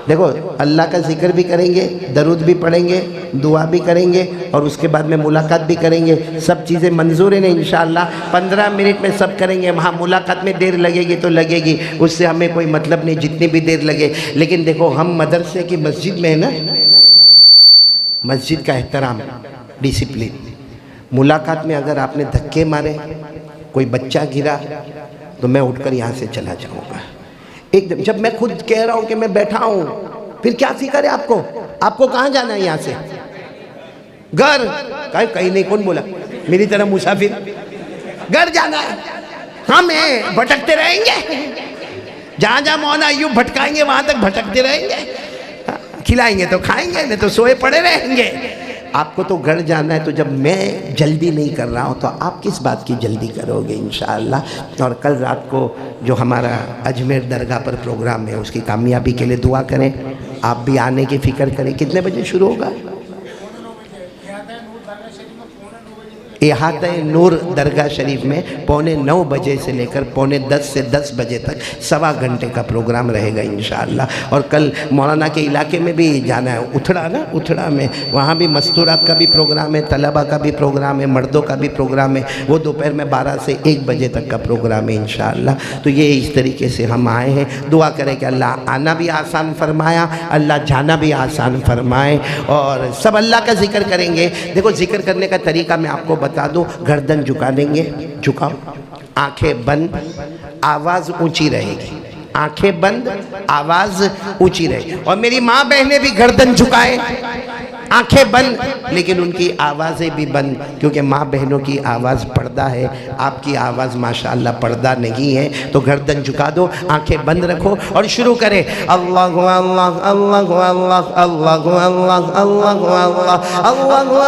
دیکھو اللہ کا ذکر بھی کریں گے، درود بھی پڑھیں گے، دعا بھی کریں گے، اور اس کے بعد میں ملاقات بھی کریں گے۔ سب چیزیں منظور ہیں انشاءاللہ۔ 15 منٹ میں سب کریں گے، وہاں ملاقات میں دیر لگے گی تو لگے گی، اس سے ہمیں کوئی مطلب نہیں جتنی بھی دیر لگے۔ لیکن دیکھو ہم مدرسے کی مسجد میں ہے نا، مسجد کا احترام، ڈسپلن۔ ملاقات میں اگر آپ نے دھکے مارے، کوئی بچہ گرا، تو میں اٹھ کر یہاں سے چلا جاؤں گا ایک دم۔ جب میں خود کہہ رہا ہوں کہ میں بیٹھا ہوں، پھر کیا فکر ہے آپ کو؟ آپ کو کہاں جانا ہے یہاں سے؟ گھر؟ کہیں نہیں، کون بولا؟ میری طرح مسافر گھر جانا ہے؟ ہم ہیں بھٹکتے رہیں گے، جہاں جہاں مولانا ایوب بھٹکائیں گے وہاں تک بھٹکتے رہیں گے، کھلائیں گے تو کھائیں گے، نہیں تو سوئے پڑے رہیں گے۔ آپ کو تو گھر جانا ہے، تو جب میں جلدی نہیں کر رہا ہوں تو آپ کس بات کی جلدی کرو گے انشاءاللہ۔ اور کل رات کو جو ہمارا اجمیر درگاہ پر پروگرام ہے، اس کی کامیابی کے لیے دعا کریں، آپ بھی آنے کی فکر کریں۔ کتنے بجے شروع ہوگا؟ احاطہ نور درگاہ شریف میں 9:15 بجے سے لے کر 9:45 سے 10 بجے تک 1.25 گھنٹے کا پروگرام رہے گا انشاءاللہ۔ اور کل مولانا کے علاقے میں بھی جانا ہے، اتھڑا نا، اتھڑا میں وہاں بھی مستورات کا بھی پروگرام ہے، طلبہ کا بھی پروگرام ہے، مردوں کا بھی پروگرام ہے، وہ دوپہر میں 12 سے 1 بجے تک کا پروگرام ہے انشاءاللہ۔ تو یہ اس طریقے سے ہم آئے ہیں، دعا کریں کہ اللہ آنا بھی آسان فرمایا، اللہ جانا بھی آسان فرمائے، اور سب اللہ کا ذکر کریں گے۔ دیکھو ذکر کرنے کا طریقہ میں آپ کو بتا دوں، گردن جھکا دیں گے، جھکاؤ، آنکھیں بند، آواز اونچی رہے گی، آنکھیں بند، آواز اونچی رہے گی۔ اور میری ماں بہنیں بھی گردن جھکائیں، آنکھیں بند، لیکن ان کی آوازیں بھی بند، کیونکہ ماں بہنوں کی آواز پردہ ہے، آپ کی آواز ماشاءاللہ پردہ نہیں ہے۔ تو گردن جھکا دو، آنکھیں بند رکھو، اور شروع کریں اللہ اللہ اللہ اللہ اللہ اللہ اللہ اللہ اللہ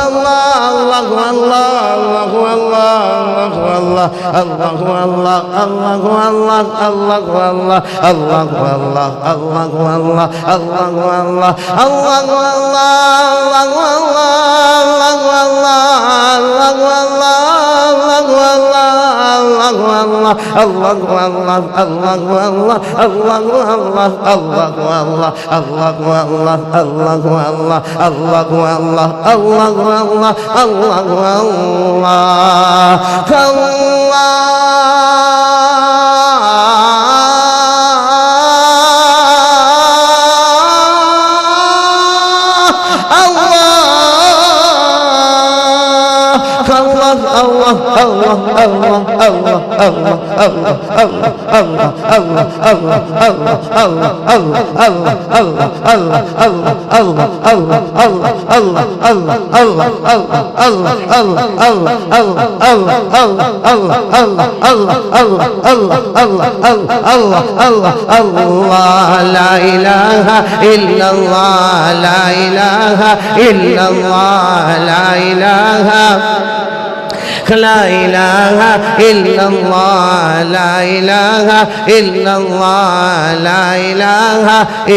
لا الہ الا اللہ لا الہ الا اللہ لا الہ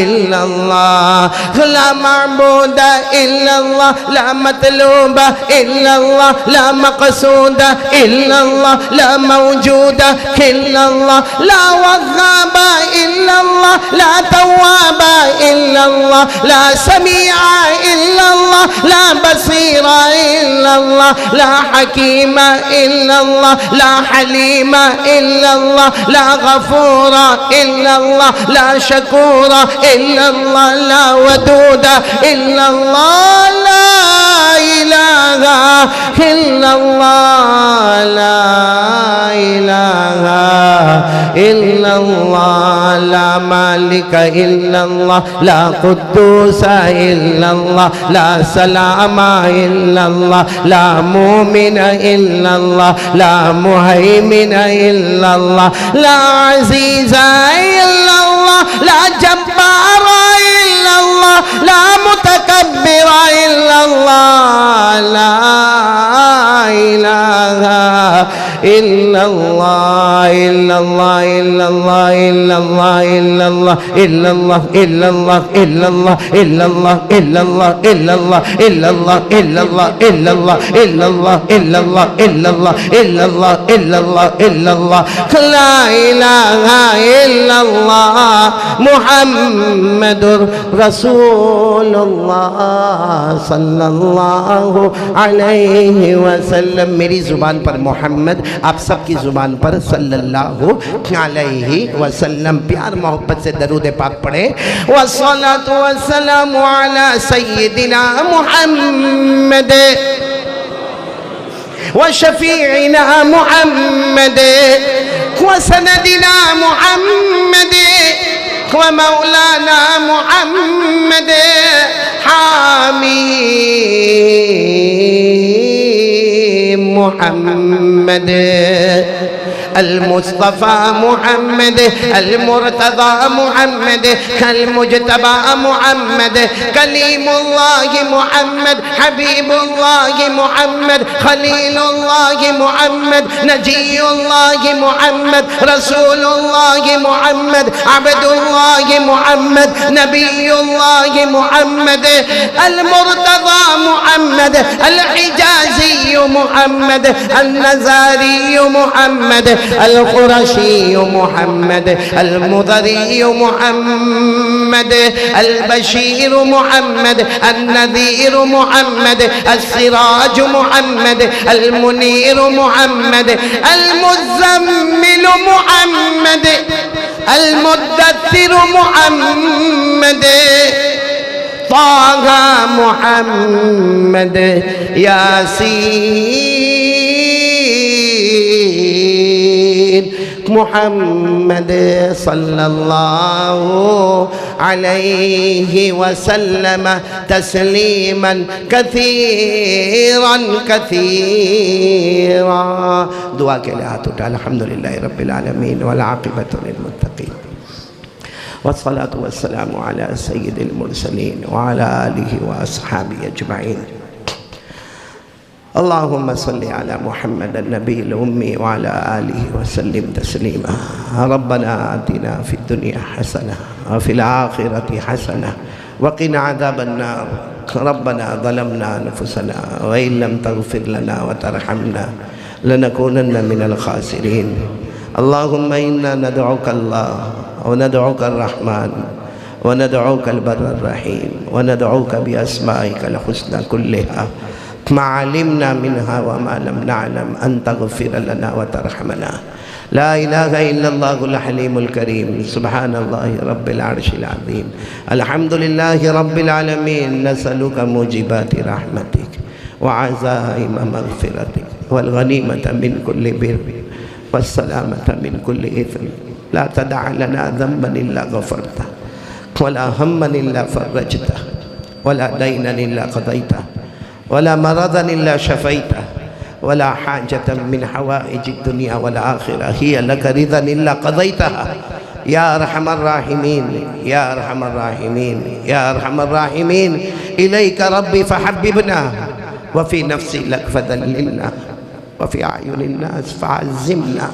الا اللہ لا معبود الا اللہ لا مطلوب الا اللہ لا مقصود الا اللہ لا موجود الا اللہ لا وهاب الا اللہ لا تواب الا اللہ لا سمیع الا اللہ لا بصیر الا اللہ لا حکیم الا اللہ لا حلیم الا اللہ لا غفور الا اللہ لا شکور الا اللہ لا ودود الا اللہ لا الہ الا اللہ لا الہ الا اللہ لا مالک الا اللہ لا قدوس الا اللہ لا سلام الا اللہ لا مومن الا اللہ لا مہیمن الا اللہ لا عزیز الا اللہ لا جبار الا اللہ لا متکبر الا اللہ لا الہ الا اللہ الا اللہ الا اللہ الا اللہ الا اللہ الا اللہ الا اللہ الا اللہ الا اللہ الا اللہ الا اللہ الا اللہ الا اللہ الا اللہ الا اللہ الا اللہ الا اللہ الا اللہ لا الہ الا اللہ محمد رسول اللہ صلی اللہ علیہ وسلم. میری زبان پر محمد، آپ سب کی زبان پر صلی اللہ علیہ وسلم. پیار محبت سے درود پاک پڑھیں. والصلاة والسلام على سیدنا محمد وشفیعنا محمد وسندنا محمد ومولانا محمد حامی محمد المصطفى محمد المرتضى محمد المجتبى محمد كليم الله محمد حبيب الله محمد خليل الله محمد نجي الله محمد رسول الله محمد عبد الله محمد نبي الله محمد المرتضى محمد الحجازي محمد النزاري محمد القرشي محمد المضري محمد البشير محمد النذير محمد السراج محمد المنير محمد المزمل محمد المدثر محمد طه محمد ياسين محمد صلى الله عليه وسلم تسليما كثيرا كثيرا. دعا کے لئے ہاتھ اٹھا. الحمدللہ رب العالمین والعاقبۃ للمتقین والصلاة والسلام على سید المرسلین وعلى آلہ واصحابہ اجمعین. اللهم صل على محمد النبي الأمي وعلى آله وسلم تسليما. ربنا آتنا في الدنيا حسنة وفي الآخرة حسنة وقنا عذاب النار. ربنا ظلمنا أنفسنا وإن لم تغفر لنا وترحمنا لنكونن من الخاسرين. اللهم إنا ندعوك الله وندعوك الرحمن وندعوك البر الرحيم وندعوك بأسمائك الحسنى كلها ما علمنا منها وما لم نعلم أن تغفر لنا وترحمنا. لا إله إلا الله الحليم الكريم. سبحان الله رب العرش العظيم. الحمد لله رب العالمين. نسألك موجبات رحمتك وعزائم مغفرتك والغنيمة من كل بر والسلامة من كل إثم. لا تدع لنا ذنبا إلا غفرته ولا هما إلا فرجته ولا دينا إلا قضيته ولا مرضا إلا شفيته ولا حاجة من حوائج الدنيا والآخرة هي لك رضا إلا قضيتها. يا أرحم الراحمين يا أرحم الراحمين يا أرحم الراحمين. إليك ربي فحببنا وفي نفسي لك فذللنا وفي أعين الناس فعزمنا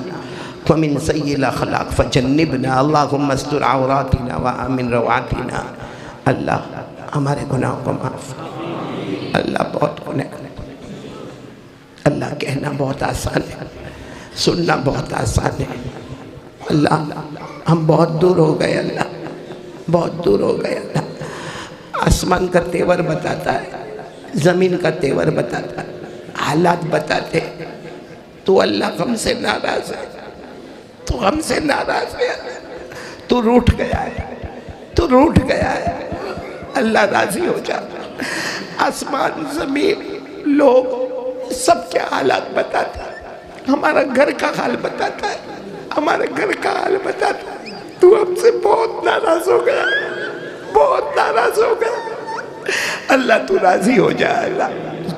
ومن سيء الأخلاق فجنبنا اللهم استر عوراتنا وآمن روعاتنا. اللہ ہمارے گناہوں کو معاف. اللہ بہت گناہ، اللہ کہنا بہت آسان ہے، سننا بہت آسان ہے. اللہ ہم بہت دور ہو گئے، اللہ بہت دور ہو گئے. اللہ آسمان کا تیور بتاتا ہے، زمین کا تیور بتاتا ہے، حالات بتاتے. تو اللہ ہم سے ناراض ہے، تو ہم سے ناراض ہے، تو روٹھ گیا ہے، تو روٹھ گیا ہے. اللہ راضی ہو جا. آسمان زمین لوگ سب کے حالات بتاتا ہے، ہمارا گھر کا حال بتاتا ہے، ہمارے گھر کا حال بتاتا ہے. تو ہم سے بہت ناراض ہو گیا، بہت ناراض ہو گیا. اللہ تو راضی ہو جا. اللہ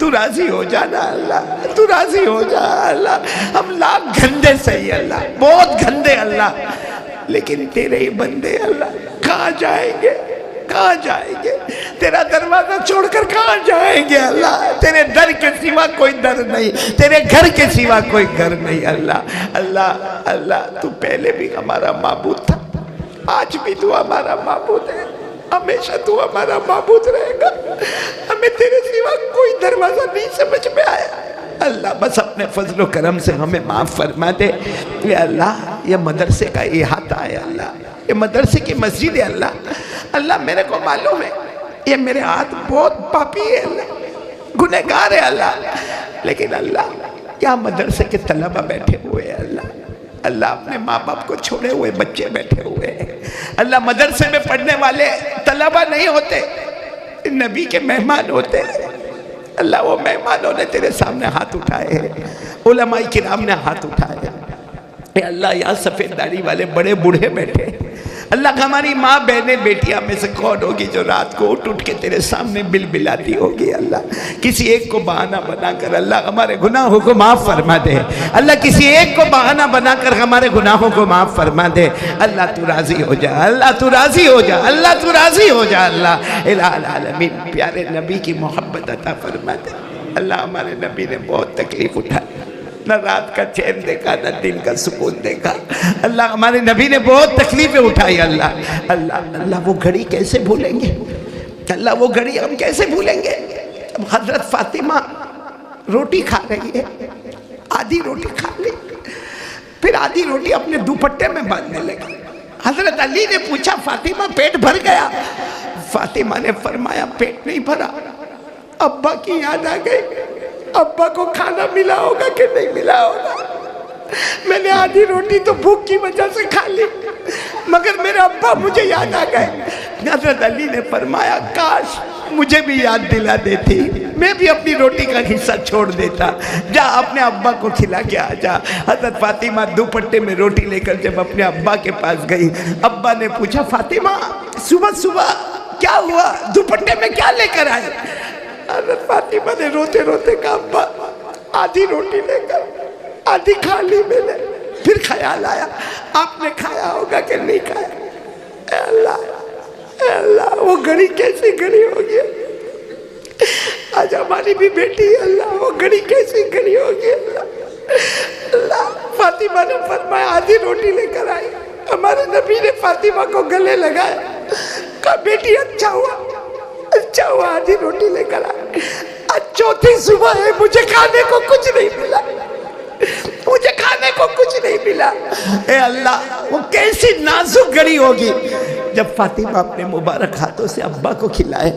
تو راضی ہو جانا. اللہ تو راضی ہو جا. اللہ ہم لاکھ گندے صحیح، اللہ بہت گندے اللہ، لیکن تیرے ہی بندے. اللہ کہاں جائیں گے، کہاں جائیں گے؟ تیرا دروازہ چھوڑ کر کہاں جائیں گے؟ اللہ تیرے در کے سوا کوئی در نہیں، تیرے گھر کے سوا کوئی گھر نہیں. اللہ اللہ اللہ تو پہلے بھی ہمارا معبود تھا، آج بھی تو ہمارا معبود ہے، ہمیشہ تو ہمارا معبود رہے گا. ہمیں تیرے سوا کوئی دروازہ نہیں سمجھ میں آیا. اللہ بس اپنے فضل و کرم سے ہمیں معاف فرما دے. یا اللہ یہ مدرسے کا احاطہ ہے، اللہ یہ مدرسے کی مسجد ہے. اللہ میرے کو معلوم ہے یہ میرے ہاتھ بہت پاپی ہے، اللہ گنہگار ہے. اللہ لیکن اللہ کیا مدرسے کے طلبہ بیٹھے ہوئے ہیں. اللہ اپنے ماں باپ کو چھوڑے ہوئے بچے بیٹھے ہوئے ہیں. اللہ مدرسے میں پڑھنے والے طلبہ نہیں ہوتے، نبی کے مہمان ہوتے ہیں. اللہ وہ مہمانوں نے تیرے سامنے ہاتھ اٹھائے ہیں، علماء کرام نے ہاتھ اٹھائے ہیں. اے اللہ یہاں سفید داڑھی والے بڑے بوڑھے بیٹھے ہیں. اللہ ہماری ماں بہنیں بیٹیاں میں سے کون ہوگی جو رات کو اٹھ کے تیرے سامنے بل بلاتی ہوگی؟ اللہ کسی ایک کو بہانہ بنا کر اللہ ہمارے گناہوں کو معاف فرما دے. اللہ کسی ایک کو بہانہ بنا کر ہمارے گناہوں کو معاف فرما دے. اللہ تو راضی ہو جا، اللہ تو راضی ہو جا، اللہ تو راضی ہو جا. اللہ الہ العالمین پیارے نبی کی محبت عطا فرما دے. اللہ ہمارے نبی نے بہت تکلیف اٹھائی، نہ رات کا چین دیکھا نہ دن کا سکون دیکھا. اللہ ہمارے نبی نے بہت تکلیفیں اٹھائی. اللہ وہ گھڑی کیسے بھولیں گے؟ اللہ وہ گھڑی ہم کیسے بھولیں گے؟ حضرت فاطمہ روٹی کھا رہی ہے، آدھی روٹی کھا لی، پھر آدھی روٹی اپنے دوپٹے میں باندھنے لگی. حضرت علی نے پوچھا فاطمہ پیٹ بھر گیا؟ فاطمہ نے فرمایا پیٹ نہیں بھرا، ابا کی یاد آ گئی. ابا کو کھانا ملا ہوگا کہ نہیں ملا ہوگا؟ میں نے آدھی روٹی تو بھوک کی وجہ سے کھا لی، مگر میرے ابا مجھے یاد آ گئے. حضرت علی نے فرمایا کاش مجھے بھی یاد دلا دیتی، میں بھی اپنی روٹی کا حصہ چھوڑ دیتا. جا اپنے ابا کو کھلا کے آ جا. حضرت فاطمہ دوپٹے میں روٹی لے کر جب اپنے ابا کے پاس گئی، ابا نے پوچھا فاطمہ صبح صبح کیا ہوا، دوپٹے میں کیا لے کر آئے؟ حضرت فاطمہ نے روتے روتے کہا ابا آدھی روٹی لے کر آدھی کھا لی میں نے. پھر خیال آیا آپ نے کھایا ہوگا کہ نہیں کھایا. اے اللہ وہ گھڑی کیسی گھڑی ہوگی؟ آج ہماری بھی بیٹی ہے. اللہ وہ گھڑی کیسی گھڑی ہوگی؟ اللہ فاطمہ نے فرمایا آدھی روٹی لے کر آئی. ہمارے نبی نے فاطمہ کو گلے لگایا، کہا بیٹی اچھا ہوا آدھی روٹی لے کر آئے. آج چوتھی صبح ہے، مجھے کھانے کو کچھ نہیں ملا، مجھے کھانے کو کچھ نہیں ملا. اے اللہ وہ کیسی نازک گھڑی ہوگی جب فاطمہ اپنے مبارک ہاتھوں سے ابا کو کھلائے،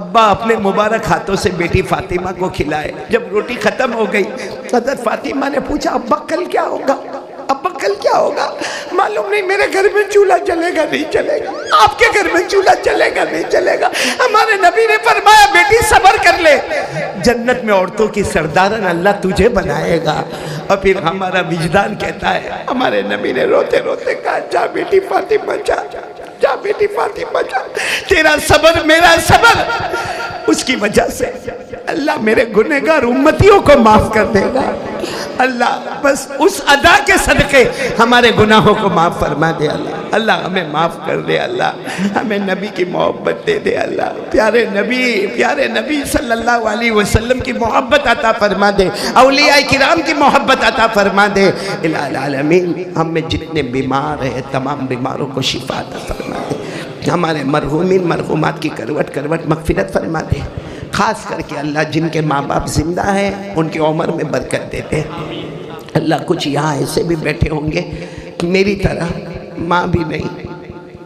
ابا اپنے مبارک ہاتھوں سے بیٹی فاطمہ کو کھلائے. جب روٹی ختم ہو گئی حضرت فاطمہ نے پوچھا ابا کل کیا ہوگا؟ ابا کل کیا ہوگا؟ معلوم نہیں، میرے گھر میں چولہا چلے گا نہیں چلے گا، آپ کے گھر میں چولہا چلے گا نہیں چلے گا. ہمارے نبی نے فرمایا بیٹی صبر کر لے، جنت میں عورتوں کی سردارن اللہ تجھے بنائے گا. اور پھر ہمارا وجدان کہتا ہے، ہمارے نبی نے روتے روتے کہا جا بیٹی فاطمہ جا بیٹی فاطمہ جا، تیرا صبر میرا صبر، اس کی وجہ سے اللہ میرے گنہگار امتیوں کو معاف کر دے گا. اللہ بس اس ادا کے صدقے ہمارے گناہوں کو معاف فرما دے. اللہ اللہ ہمیں معاف کر دے اللہ، ہمیں نبی کی محبت دے دے اللہ، پیارے نبی صلی اللہ علیہ وسلم کی محبت عطا فرما دے، اولیاء کرام کی محبت عطا فرما دے۔ الہ العالمین ہم میں جتنے بیمار ہیں تمام بیماروں کو شفا عطا فرما دے، ہمارے مرحومین مرحومات کی کروٹ مغفرت فرما دے، خاص کر کے اللہ جن کے ماں باپ زندہ ہیں ان کی عمر میں برکت دے دے۔ اللہ کچھ یہاں ایسے بھی بیٹھے ہوں گے میری طرح ماں بھی نہیں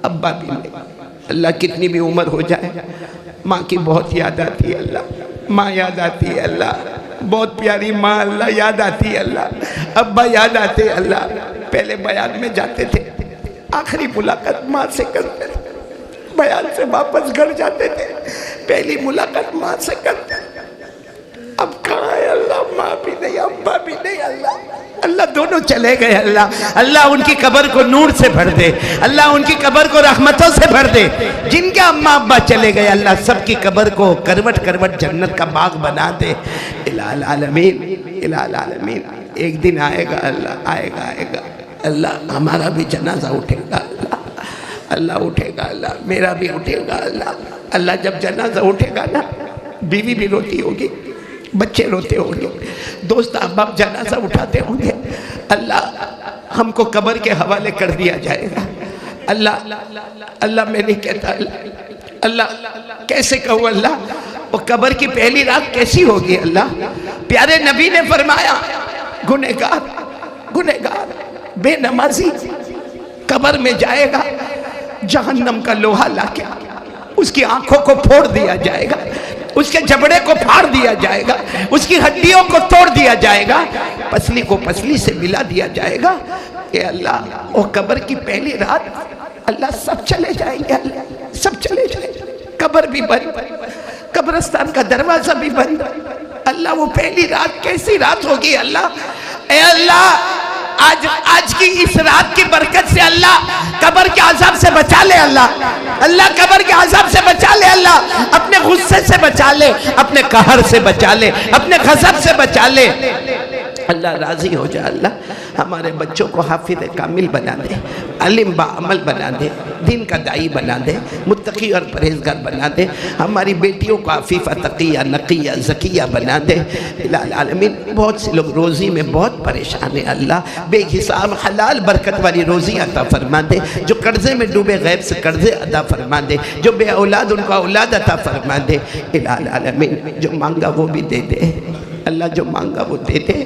ابا بھی نہیں، اللہ کتنی بھی عمر ہو جائے ماں کی بہت یاد آتی ہے اللہ، ماں یاد آتی ہے اللہ، بہت پیاری ماں اللہ یاد آتی ہے اللہ، ابا یاد آتے اللہ، پہلے بیان میں جاتے تھے آخری ملاقات ماں سے کرتے تھے، بیان سے واپس گھر جاتے تھے پہلی ملاقات ماں سے کرتے تھے، اب کہاں ہے اللہ، ماں بھی نہیں ابا بھی نہیں اللہ دونوں چلے گئے اللہ ان کی قبر کو نور سے بھر دے، اللہ ان کی قبر کو رحمتوں سے بھر دے، جن کے اماں ابا چلے گئے اللہ سب کی قبر کو کروٹ جنت کا باغ بنا دے۔ الہ العالمین ایک دن آئے گا اللہ، آئے گا اللہ، ہمارا بھی جنازہ اٹھے گا اللہ اٹھے گا اللہ، میرا بھی اٹھے گا اللہ جب جنازہ اٹھے گا نا بیوی بھی روتی ہوگی، بچے روتے ہوں گے، دوست احباب جنازہ اٹھاتے ہوں گے، اللہ ہم کو قبر کے حوالے کر دیا جائے گا اللہ میں نہیں کہتا اللہ کیسے کہوں اللہ، وہ قبر کی پہلی رات کیسی ہوگی اللہ، پیارے نبی نے فرمایا گنہگار بے نمازی قبر میں جائے گا، جہنم کا لوہا لا کے اس کی آنکھوں کو پھوڑ دیا جائے گا، اس کے جبڑے کو پھاڑ دیا جائے گا، اس کی ہڈیوں کو توڑ دیا جائے گا، پسلی کو پسلی سے ملا دیا جائے گا۔ اے اللہ وہ قبر کی پہلی رات اللہ سب چلے جائیں گے، اللہ سب چلے جائیں گے، قبر بھی بند، قبرستان کا دروازہ بھی بند، اللہ وہ پہلی رات کیسی رات ہوگی اللہ، اے اللہ آج کی اس رات کی برکت سے اللہ قبر کے عذاب سے بچا لے اللہ قبر کے عذاب سے بچا لے اللہ، اپنے غصے سے بچا لے، اپنے قہر سے بچا لے، اپنے غضب سے بچا لے اللہ، راضی ہو جا اللہ، ہمارے بچوں کو حافظ کامل بنا دے، علم با عمل بنا دے، دین کا دائی بنا دے، متقی اور پرہیزگار بنا دے، ہماری بیٹیوں کو عفیفہ تقیہ نقیہ زکیہ بنا دے۔ الہ العالمین بہت سے لوگ روزی میں بہت پریشان ہیں اللہ، بے حساب حلال برکت والی روزی عطا فرما دے، جو قرضے میں ڈوبے غیب سے قرضے عطا فرما دے، جو بے اولاد ان کو اولاد عطا فرما دے۔ الہ العالمین جو مانگا وہ بھی دے دے اللہ، جو مانگا وہ دے دے،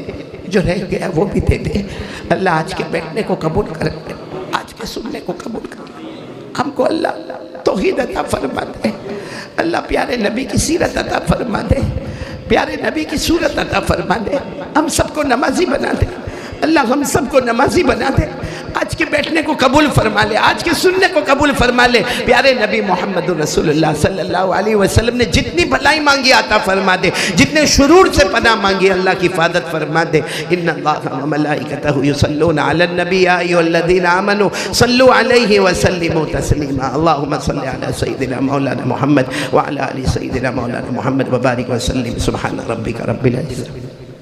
جو رہ گیا وہ بھی دے دے اللہ، آج کے بیٹھنے کو قبول کر دے، آج کے سننے کو قبول کر دے، ہم کو اللہ توحید عطا فرما دے اللہ، پیارے نبی کی سیرت عطا فرما دے، پیارے نبی کی صورت عطا فرما دے، ہم سب کو نمازی بنا دے اللہ، ہم سب کو نمازی بنا دے، آج کے بیٹھنے کو قبول فرما لے، آج کے سننے کو قبول فرما لے، پیارے نبی محمد رسول اللہ صلی اللہ علیہ وسلم نے جتنی بھلائی مانگی عطا فرما دے، جتنے شرور سے پناہ مانگی اللہ کی حفاظت فرما دے۔ ان اللہ و ملائکتہ یصلون علی النبی یا ایھا الذین آمنوا صلوا علیہ وسلموا تسلیما، اللہم صل علی سیدنا مولانا محمد وعلی آل سیدنا مولانا محمد وبارک وسلم، سبحان ربک رب العزت